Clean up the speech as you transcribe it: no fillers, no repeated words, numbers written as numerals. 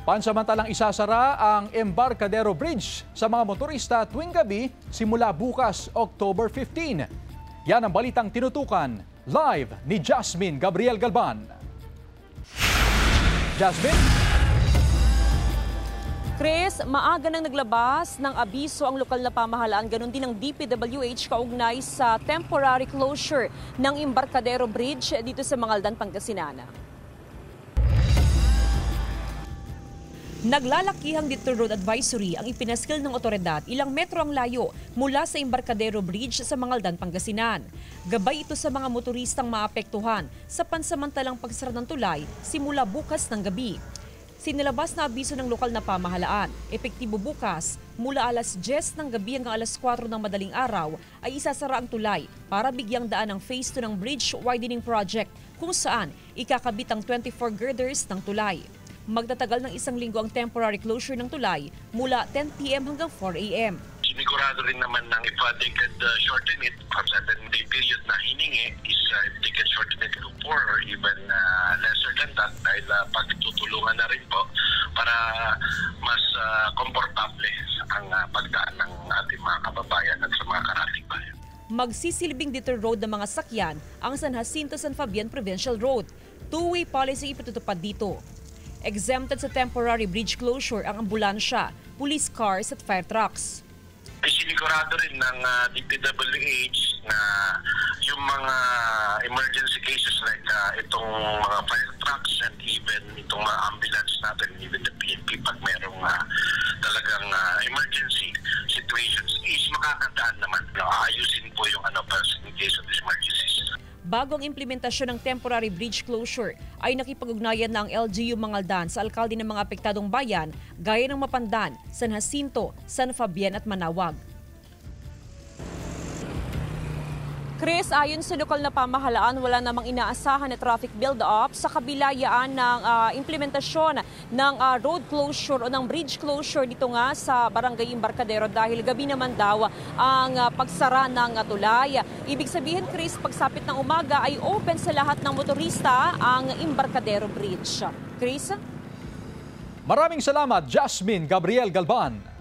Pansamantalang isasara ang Embarcadero Bridge sa mga motorista tuwing gabi simula bukas, October 15. Yan ang balitang tinutukan live ni Jasmine Gabriel Galban. Jasmine? Chris, maaga nang naglabas ng abiso ang lokal na pamahalaan, ganun din ang DPWH kaugnay sa temporary closure ng Embarcadero Bridge dito sa Mangaldan, Pangasinan. Naglalakihang detour road advisory ang ipinaskil ng otoridad ilang metro ang layo mula sa Embarcadero Bridge sa Mangaldan, Pangasinan. Gabay ito sa mga motoristang maapektuhan sa pansamantalang pagsara ng tulay simula bukas ng gabi. Sinilabas na abiso ng lokal na pamahalaan, epektibo bukas mula alas 10 ng gabi hanggang alas 4 ng madaling araw ay isasara ang tulay para bigyang daan ang phase 2 ng bridge widening project kung saan ikakabit ang 24 girders ng tulay. Magtatagal ng isang linggo ang temporary closure ng tulay mula 10 p.m. hanggang 4 a.m. Sinigurado rin naman ng if they could shorten it from 7-day period na hiningi is if they could shorten it to 4 or even lesser than that dahil pagtutulungan na rin po para mas komportable ang pagdaan ng ating mga kababayan at sa mga karating bayan. Magsisilbing detour road ng mga sakyan ang San Jacinto-San Fabian Provincial Road. Two-way policy ipatutupad dito. Exempted sa temporary bridge closure ang ambulansya, police cars at fire trucks. Sinigurado rin ng DPWH na yung mga emergency cases like itong mga fire trucks and even itong mga ambulance natin, even the PNP pag merong talagang emergency situations is makakandaan naman. Ayusin po yung in case of these emergencies. Bago ang implementasyon ng temporary bridge closure, ay nakipag-ugnayan na ang LGU Mangaldan sa alkalde ng mga apektadong bayan gaya ng Mapandan, San Jacinto, San Fabian at Manawag. Chris, ayon sa lokal na pamahalaan, wala namang inaasahan na traffic build-up sa kabilayaan ng implementasyon ng road closure o ng bridge closure dito nga sa Barangay Embarcadero dahil gabi naman daw ang pagsara ng tulay. Ibig sabihin, Chris, pagsapit ng umaga ay open sa lahat ng motorista ang Embarcadero Bridge. Chris? Maraming salamat, Jasmine Gabriel Galban.